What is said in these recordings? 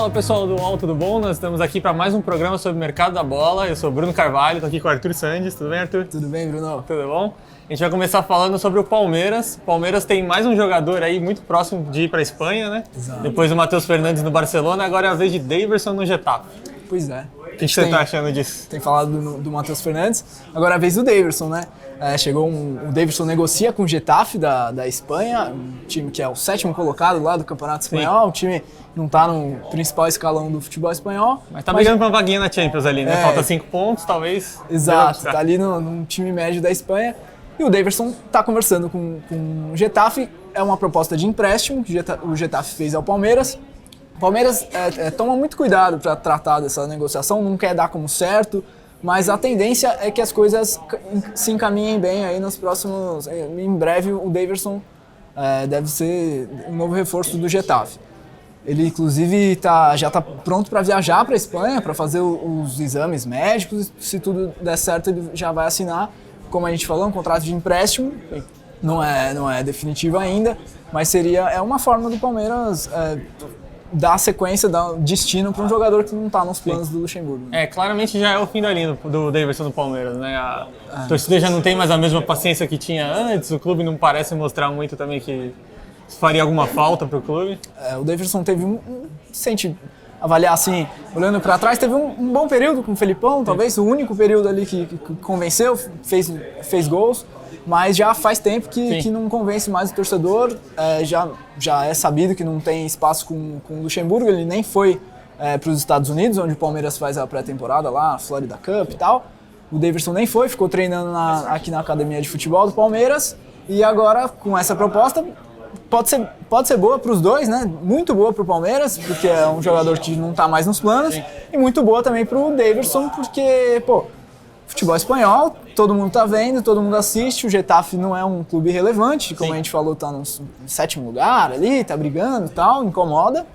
Fala pessoal do UOL, tudo bom? Nós estamos aqui para mais um programa sobre o mercado da bola. Eu sou Bruno Carvalho, estou aqui com o Arthur Sandes. Tudo bem, Arthur? Tudo bem, Bruno? Tudo bom? A gente vai começar falando sobre o Palmeiras. O Palmeiras tem mais um jogador aí muito próximo de ir para a Espanha, né? Exato. Depois do Matheus Fernandes no Barcelona, agora é a vez de Daverson no Getafe. Pois é. O que você está achando disso? Tem falado do Matheus Fernandes, agora é a vez do Daverson, né? Chegou o Daverson negocia com o Getafe da Espanha, um time que é o 7º colocado lá do Campeonato Espanhol, um time que não está no principal escalão do futebol espanhol. Mas tá brigando pra uma vaguinha na Champions ali, né? Falta 5 pontos, talvez. Exato, tá ali num time médio da Espanha. E o Daverson tá conversando com o Getafe, é uma proposta de empréstimo que o Getafe fez ao Palmeiras. O Palmeiras toma muito cuidado para tratar dessa negociação, não quer dar como certo, mas a tendência é que as coisas se encaminhem bem aí nos próximos... Em breve o Daverson deve ser um novo reforço do Getafe. Ele inclusive já está pronto para viajar para a Espanha, para fazer os exames médicos, se tudo der certo ele já vai assinar, como a gente falou, um contrato de empréstimo, não é definitivo ainda, mas é uma forma do Palmeiras... dar sequência, dar destino para um jogador que não está nos planos do Luxemburgo. Claramente já é o fim da linha do Daverson no Palmeiras, né? A torcida já não tem mais a mesma paciência que tinha antes, o clube não parece mostrar muito também que faria alguma falta para o clube. O Daverson teve se a gente avaliar assim, olhando para trás, teve um bom período com o Felipão, talvez o único período ali que convenceu, fez gols, mas já faz tempo que não convence mais o torcedor, já é sabido que não tem espaço com o Luxemburgo, ele nem foi para os Estados Unidos, onde o Palmeiras faz a pré-temporada lá, a Florida Cup e tal. O Daverson nem foi, ficou treinando aqui na academia de futebol do Palmeiras, e agora com essa proposta pode ser boa para os dois, né? Muito boa para o Palmeiras, porque é um jogador que não está mais nos planos, e muito boa também para o Daverson, porque, futebol espanhol, todo mundo tá vendo, todo mundo assiste, o Getafe não é um clube relevante, como a gente falou, tá no 7º lugar ali, tá brigando e tal, incomoda.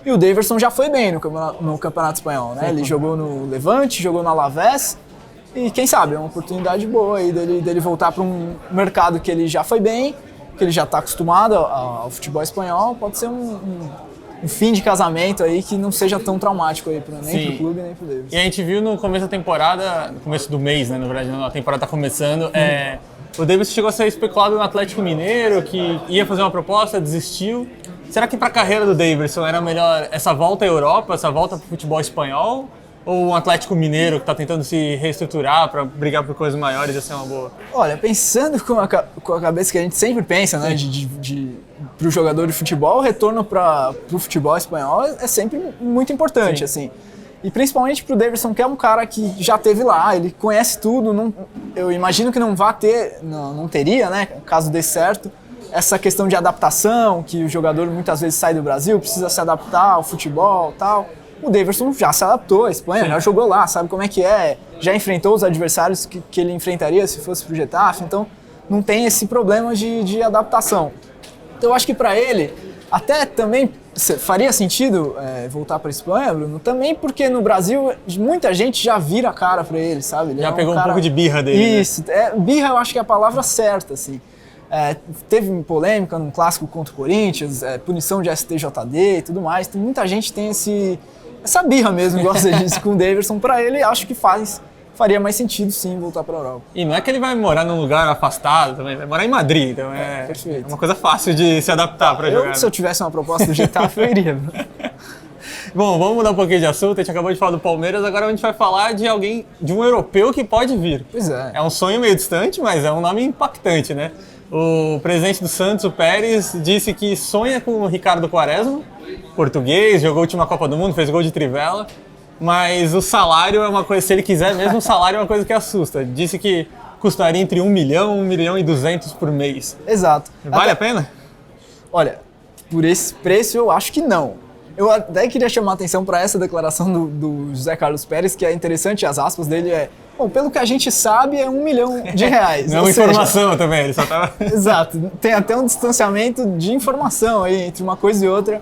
E o Daverson já foi bem no Campeonato Espanhol, né? Ele jogou no Levante, jogou no Alavés, e quem sabe, é uma oportunidade boa aí dele voltar para um mercado que ele já foi bem, que ele já está acostumado ao futebol espanhol, pode ser um fim de casamento aí que não seja tão traumático aí nem pro clube nem pro Daverson. E a gente viu no começo da temporada, no começo do mês, né, na verdade, a temporada tá começando, o Daverson chegou a ser especulado no Atlético Mineiro, que ia fazer uma proposta, desistiu. Será que para a carreira do Daverson era melhor essa volta à Europa, essa volta pro futebol espanhol? Ou um Atlético Mineiro que está tentando se reestruturar para brigar por coisas maiores ia ser uma boa? Olha, pensando com a cabeça que a gente sempre pensa, né, para o jogador de futebol, o retorno para o futebol espanhol é sempre muito importante, assim. E principalmente para o Daverson, que é um cara que já esteve lá, ele conhece tudo, eu imagino que não teria, né, caso dê certo, essa questão de adaptação, que o jogador muitas vezes sai do Brasil, precisa se adaptar ao futebol e tal. O Daverson já se adaptou à Espanha, já jogou lá, sabe como é que é, já enfrentou os adversários que ele enfrentaria se fosse pro Getafe, então não tem esse problema de adaptação. Então eu acho que para ele, até também faria sentido voltar para a Espanha, Bruno, também porque no Brasil muita gente já vira a cara para ele, sabe? Ele já pegou um pouco de birra dele. Isso, birra eu acho que é a palavra certa, assim. Teve polêmica num clássico contra o Corinthians, punição de STJD e tudo mais, então, muita gente tem essa birra mesmo, gosta disso com o Daverson. Para ele, acho que faria mais sentido sim voltar para a Europa. E não é que ele vai morar num lugar afastado também, vai morar em Madrid, então é uma coisa fácil de se adaptar para jogar. Se eu tivesse uma proposta do Getafe, eu iria. Bom, vamos mudar um pouquinho de assunto, a gente acabou de falar do Palmeiras, agora a gente vai falar de um europeu que pode vir. Pois é. É um sonho meio distante, mas é um nome impactante, né? O presidente do Santos, o Pérez, disse que sonha com o Ricardo Quaresma, português, jogou a última Copa do Mundo, fez gol de trivela, mas o salário é uma coisa, se ele quiser mesmo, o salário é uma coisa que assusta. Disse que custaria entre 1 milhão, 1 milhão e 200 por mês. Exato. Vale a pena? Olha, por esse preço eu acho que não. Eu até queria chamar a atenção para essa declaração do José Carlos Pérez, que é interessante, as aspas dele bom, pelo que a gente sabe, é 1 milhão de reais. Não é uma informação também, ele só tava... Exato, tem até um distanciamento de informação aí entre uma coisa e outra.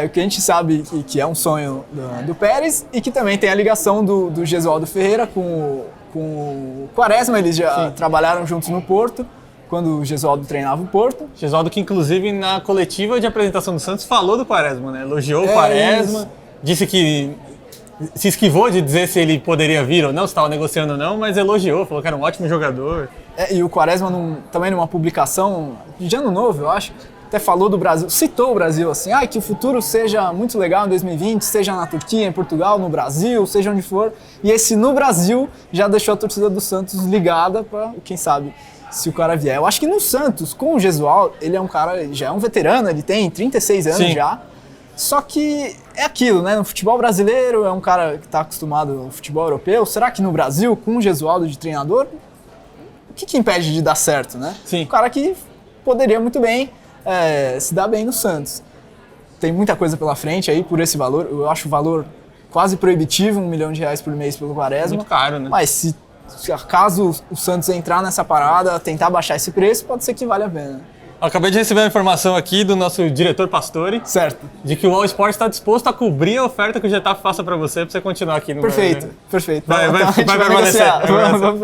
O que a gente sabe que é um sonho do Pérez e que também tem a ligação do Gesualdo Ferreira com o Quaresma, eles já trabalharam juntos no Porto. quando o Gesualdo treinava o Porto. Gesualdo que, inclusive, na coletiva de apresentação do Santos, falou do Quaresma, né? Elogiou o Quaresma, isso. Disse que se esquivou de dizer se ele poderia vir ou não, se estava negociando ou não, mas elogiou, falou que era um ótimo jogador. E o Quaresma, também numa publicação de ano novo, eu acho, até falou do Brasil, citou o Brasil assim, que o futuro seja muito legal em 2020, seja na Turquia, em Portugal, no Brasil, seja onde for. E esse no Brasil já deixou a torcida do Santos ligada para, quem sabe, se o cara vier. Eu acho que no Santos, com o Gesualdo, ele é um cara, ele já é um veterano, ele tem 36 anos Sim. já. Só que é aquilo, né? No futebol brasileiro, é um cara que está acostumado ao futebol europeu. Será que no Brasil, com o Gesualdo de treinador, o que impede de dar certo, né? Sim. Um cara que poderia muito bem se dar bem no Santos. Tem muita coisa pela frente aí por esse valor. Eu acho o valor quase proibitivo, R$1 milhão por mês pelo Quaresma. Muito caro, né? Mas se caso o Santos entrar nessa parada, tentar baixar esse preço, pode ser que vale a pena. Eu acabei de receber uma informação aqui do nosso diretor Pastore, Certo. de que o All Sport está disposto a cobrir a oferta que o Getafe faça para você continuar aqui no Perfeito, Brasil. perfeito. Vai permanecer.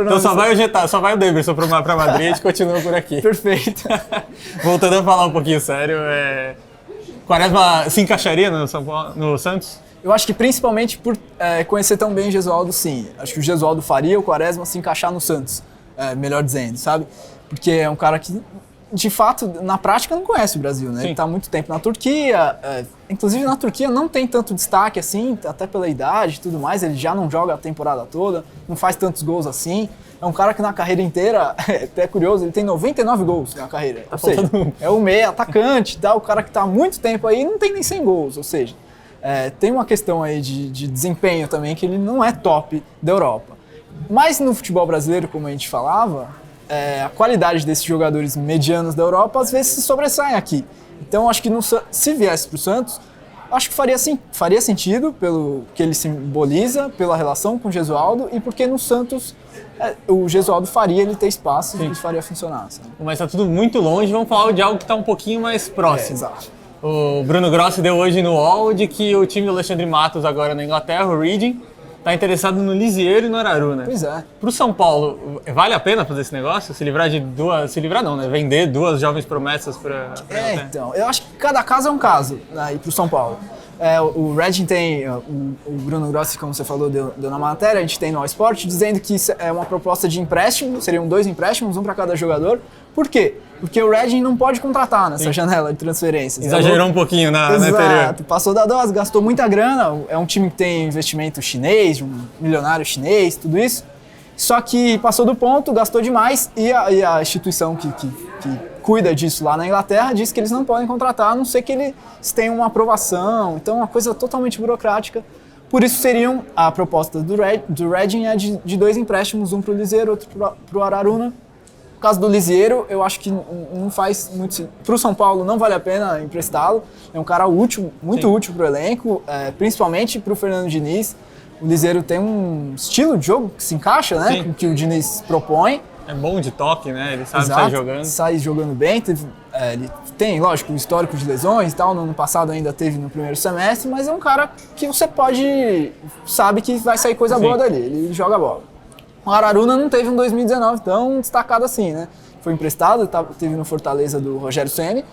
Então só vai o Getafe, só vai o Davidson para Madrid e a gente continua por aqui. Perfeito. Voltando a falar um pouquinho sério, Quaresma se encaixaria no Santos? Eu acho que principalmente por conhecer tão bem o Gesualdo, sim. Acho que o Gesualdo faria o Quaresma se encaixar no Santos, melhor dizendo, sabe? Porque é um cara que, de fato, na prática não conhece o Brasil, né? Sim. Ele está há muito tempo na Turquia, inclusive na Turquia não tem tanto destaque assim, até pela idade e tudo mais, ele já não joga a temporada toda, não faz tantos gols assim. É um cara que na carreira inteira, é até curioso, ele tem 99 gols na carreira. Ou seja, é o meia atacante, o cara que está há muito tempo aí não tem nem 100 gols, ou seja, tem uma questão aí de desempenho também que ele não é top da Europa. Mas no futebol brasileiro, como a gente falava, a qualidade desses jogadores medianos da Europa às vezes se sobressaem aqui. Então acho que se viesse para o Santos, acho que faria sentido pelo que ele simboliza, pela relação com o Gesualdo e porque no Santos o Gesualdo faria ele ter espaço e faria funcionar. Sabe? Mas está tudo muito longe, vamos falar de algo que está um pouquinho mais próximo. Exato. O Bruno Grossi deu hoje no UOL de que o time do Alexandre Matos agora na Inglaterra, o Reading, está interessado no Lisieiro e no Araruna. Pois é. Para o São Paulo, vale a pena fazer esse negócio? Se livrar de duas... Se livrar não, né? Vender duas jovens promessas para... Então, eu acho que cada caso é um caso, né, para o São Paulo. O Reading tem, o Bruno Grossi, como você falou, deu na matéria, a gente tem no All Sport, dizendo que é uma proposta de empréstimo, seriam 2 empréstimos, um para cada jogador. Por quê? Porque o Reading não pode contratar nessa janela de transferências. Exagerou um pouquinho na anterior. Exato, passou da dose, gastou muita grana, é um time que tem investimento chinês, um milionário chinês, tudo isso. Só que passou do ponto, gastou demais e a instituição que cuida disso lá na Inglaterra diz que eles não podem contratar, a não ser que eles tenham uma aprovação. Então é uma coisa totalmente burocrática. Por isso a proposta do Reading é de 2 empréstimos, um para o Lisieiro, outro para o Araruna. No caso do Lisieiro, eu acho que não faz muito sentido. Para o São Paulo não vale a pena emprestá-lo. É um cara útil, muito útil para o elenco, principalmente para o Fernando Diniz. O Lisieiro tem um estilo de jogo que se encaixa, né, com o que o Diniz propõe. É bom de toque, né? Ele sabe Exato, sair jogando. Sai jogando bem. Ele tem, lógico, um histórico de lesões e tal. No ano passado ainda teve no primeiro semestre, mas é um cara que você sabe que vai sair coisa boa dali. Ele joga bola. O Araruna não teve um 2019 tão destacado assim, né? Foi emprestado, teve no Fortaleza do Rogério Ceni.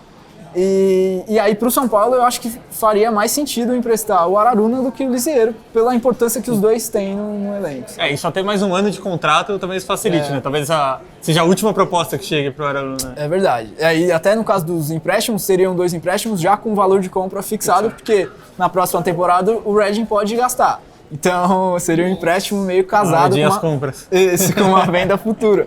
E aí pro São Paulo eu acho que faria mais sentido emprestar o Araruna do que o Lisieiro, pela importância que os dois têm no elenco. E só ter mais um ano de contrato talvez facilite, né? Talvez seja a última proposta que chegue pro Araruna. É verdade. E até no caso dos empréstimos, seriam 2 empréstimos já com valor de compra fixado, porque na próxima temporada o Reading pode gastar. Então seria um empréstimo meio casado com uma venda futura.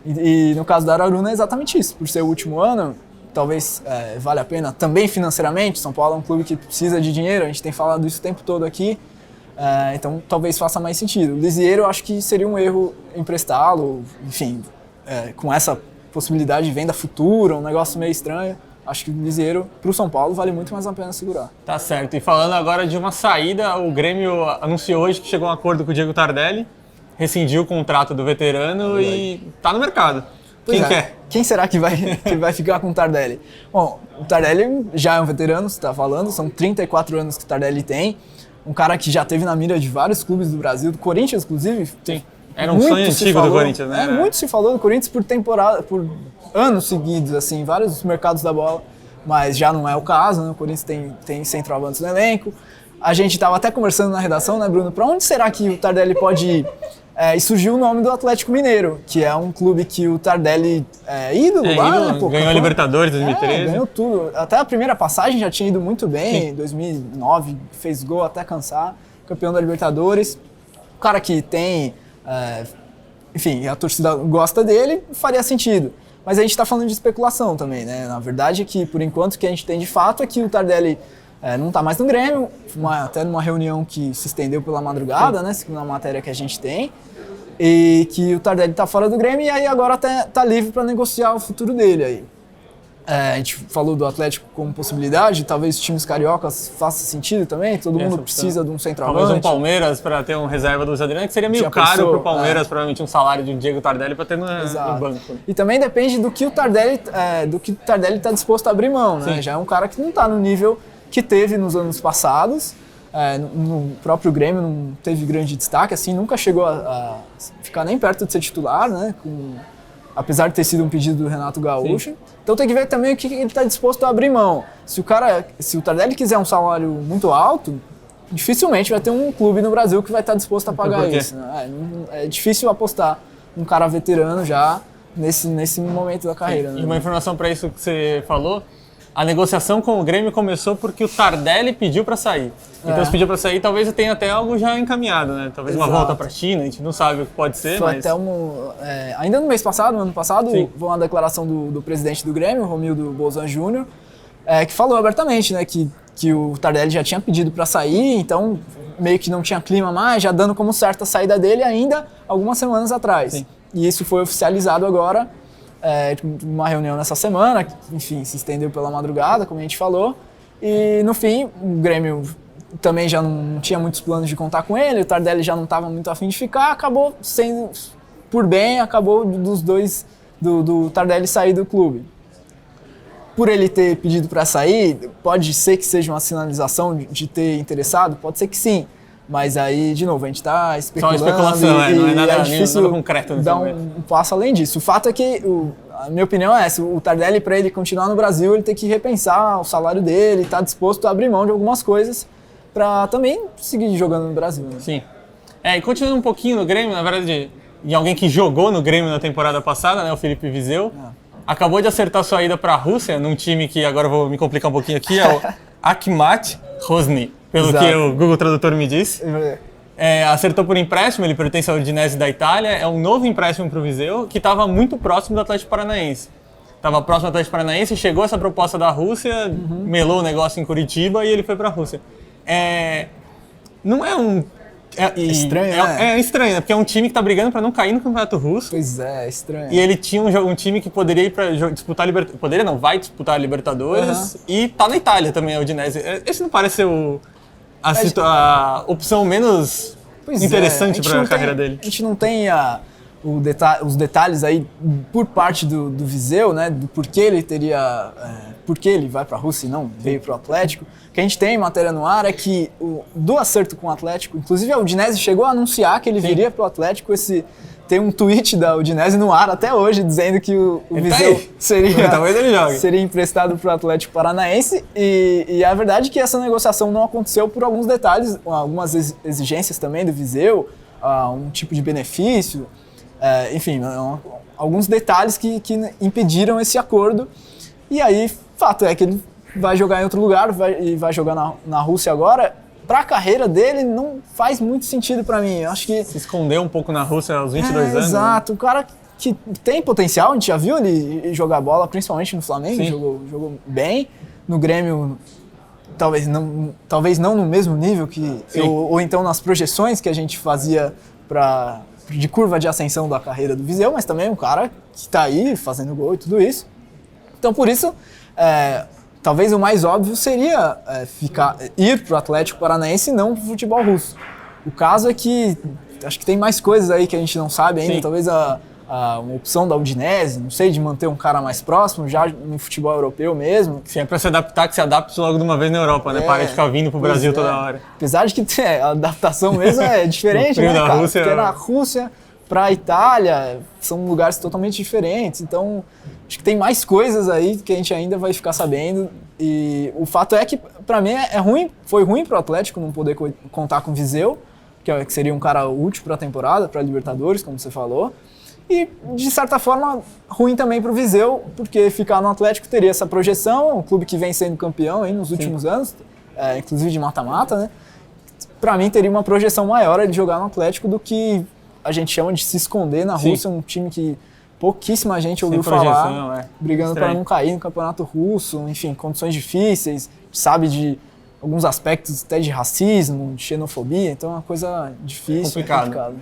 E no caso do Araruna é exatamente isso, por ser o último ano, talvez vale a pena também financeiramente. São Paulo é um clube que precisa de dinheiro, a gente tem falado isso o tempo todo aqui, então talvez faça mais sentido. O Lisieiro eu acho que seria um erro emprestá-lo, enfim, com essa possibilidade de venda futura, um negócio meio estranho. Acho que o Lisieiro, para o São Paulo, vale muito mais a pena segurar. Tá certo. E falando agora de uma saída, o Grêmio anunciou hoje que chegou a um acordo com o Diego Tardelli, rescindiu o contrato do veterano e tá no mercado. Quem quer? Quem será que vai ficar com o Tardelli? Bom, o Tardelli já é um veterano, você está falando, são 34 anos que o Tardelli tem. Um cara que já teve na mira de vários clubes do Brasil, do Corinthians, inclusive. Sim. Era um sonho antigo do Corinthians, né? Muito se falou do Corinthians por anos seguidos, assim, vários mercados da bola, mas já não é o caso, né? O Corinthians tem centroavantes no elenco. A gente estava até conversando na redação, né, Bruno? Para onde será que o Tardelli pode ir? E surgiu o nome do Atlético Mineiro, que é um clube que o Tardelli é ídolo lá, ídolo, né? Pô, ganhou a Libertadores em 2013. Ganhou tudo. Até a primeira passagem já tinha ido muito bem, em 2009, fez gol até cansar, campeão da Libertadores. O cara que tem, enfim, a torcida gosta dele, faria sentido. Mas a gente está falando de especulação também, né? Na verdade é que, por enquanto, o que a gente tem de fato é que o Tardelli não está mais no Grêmio, até numa reunião que se estendeu pela madrugada, né, segundo a matéria que a gente tem, e que o Tardelli está fora do Grêmio e aí agora está livre para negociar o futuro dele aí. A gente falou do Atlético como possibilidade, talvez times cariocas faça sentido também, todo mundo precisa de um centroavante. Talvez um Palmeiras para ter um reserva do Luiz Adriano, que seria meio caro para o Palmeiras, provavelmente um salário de um Diego Tardelli para ter no banco. E também depende do que o Tardelli está disposto a abrir mão, né? Já é um cara que não está no nível que teve nos anos passados, no próprio Grêmio não teve grande destaque, assim, nunca chegou a ficar nem perto de ser titular, né, apesar de ter sido um pedido do Renato Gaúcho. Sim. Então tem que ver também o que ele está disposto a abrir mão. Se o Tardelli quiser um salário muito alto, dificilmente vai ter um clube no Brasil que vai estar disposto a pagar isso. Né? É difícil apostar um cara veterano já nesse momento da carreira. Né? E uma informação para isso que você falou, a negociação com o Grêmio começou porque o Tardelli pediu para sair. Então, se pediu para sair, talvez tenha até algo já encaminhado, né? Talvez uma volta para a China, a gente não sabe o que pode ser, foi mas... até ainda no ano passado, foi uma declaração do presidente do Grêmio, Romildo Bolzan Júnior, que falou abertamente, né, que o Tardelli já tinha pedido para sair, então meio que não tinha clima mais, já dando como certa a saída dele ainda algumas semanas atrás. Sim. E isso foi oficializado agora, uma reunião nessa semana, que, enfim, se estendeu pela madrugada, como a gente falou, e no fim o Grêmio também já não tinha muitos planos de contar com ele, o Tardelli já não estava muito afim de ficar, acabou sendo, por bem, acabou dos dois, do Tardelli sair do clube. Por ele ter pedido para sair, pode ser que seja uma sinalização de ter interessado, pode ser que sim. Mas aí, de novo, a gente está especulando. Só especulação, não é nada, difícil nada concreto nesse dar um passo além disso. O fato é que, a minha opinião é essa, o Tardelli, para ele continuar no Brasil, ele tem que repensar o salário dele, está disposto a abrir mão de algumas coisas para também seguir jogando no Brasil. Né? Sim. E continuando um pouquinho no Grêmio, na verdade, de alguém que jogou no Grêmio na temporada passada, né, o Felipe Vizeu, acabou de acertar sua ida para a Rússia, num time que agora eu vou me complicar um pouquinho aqui, é o Akhmat Rozhny. Pelo Exato. Que o Google Tradutor me disse. Acertou por empréstimo, ele pertence ao Udinese da Itália, é um novo empréstimo para o Viseu, que estava muito próximo do Atlético Paranaense. Estava próximo do Atlético Paranaense, chegou essa proposta da Rússia, melou o negócio em Curitiba e ele foi para a Rússia. Não é um... estranho, né? É estranho, né? Porque é um time que está brigando para não cair no Campeonato Russo. Pois é estranho. E ele tinha um time que poderia ir para disputar a Libertadores. Poderia não, vai disputar a Libertadores. E tá na Itália também, o Udinese. Esse não parece ser a opção menos interessante para a carreira dele. A gente não tem os detalhes aí por parte do Viseu, né? Do porquê ele porque ele vai para a Rússia e não veio para o Atlético. O que a gente tem em matéria no ar é que do acerto com o Atlético, inclusive a Udinese chegou a anunciar que ele viria para o Atlético. Tem um tweet da Udinese no ar até hoje dizendo que o Viseu seria emprestado para o Atlético Paranaense e a verdade é que essa negociação não aconteceu por alguns detalhes, algumas exigências também do Viseu, um tipo de benefício, enfim, alguns detalhes que impediram esse acordo. E aí, fato é que ele vai jogar em outro lugar e vai jogar na Rússia agora. Para a carreira dele não faz muito sentido para mim. Eu acho que se escondeu um pouco na Rússia aos 22 anos. Exato, um cara que tem potencial, a gente já viu ele jogar bola, principalmente no Flamengo, jogou bem. No Grêmio, talvez não no mesmo nível ou então nas projeções que a gente fazia de curva de ascensão da carreira do Viseu, mas também um cara que está aí fazendo gol e tudo isso. Então, por isso, talvez o mais óbvio seria ir para o Atlético Paranaense e não para o futebol russo. O caso é que acho que tem mais coisas aí que a gente não sabe ainda. Sim. Talvez uma opção da Udinese, não sei, de manter um cara mais próximo, já no futebol europeu mesmo. Sim, é para se adaptar, que se adapte logo de uma vez na Europa, né? Para de ficar vindo pro Brasil toda hora. Apesar de que a adaptação mesmo é diferente, né, cara? Rússia, porque na Rússia, para a Itália, são lugares totalmente diferentes, então acho que tem mais coisas aí que a gente ainda vai ficar sabendo. E o fato é que, para mim, foi ruim para o Atlético não poder contar com o Viseu, que seria um cara útil para a temporada, para a Libertadores, como você falou. E, de certa forma, ruim também para o Viseu, porque ficar no Atlético teria essa projeção, um clube que vem sendo campeão aí nos últimos anos, inclusive de mata-mata, né? Para mim, teria uma projeção maior ele jogar no Atlético do que a gente chama de se esconder na Rússia, um time que pouquíssima gente ouviu falar, brigando para não cair no campeonato russo, enfim, condições difíceis, sabe de alguns aspectos até de racismo, de xenofobia, então é uma coisa difícil, complicada.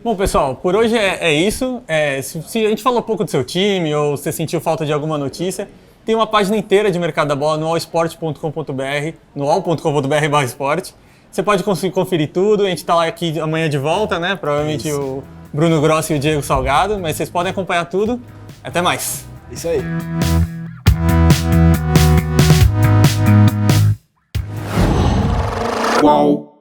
Bom, pessoal, por hoje é isso. Se a gente falou pouco do seu time ou você sentiu falta de alguma notícia, tem uma página inteira de mercado da bola no allsport.com.br, no all.com.br/esporte. Você pode conseguir conferir tudo, a gente está lá aqui amanhã de volta, né? Provavelmente o Bruno Grossi e o Diego Salgado, mas vocês podem acompanhar tudo. Até mais! Isso aí! Qual?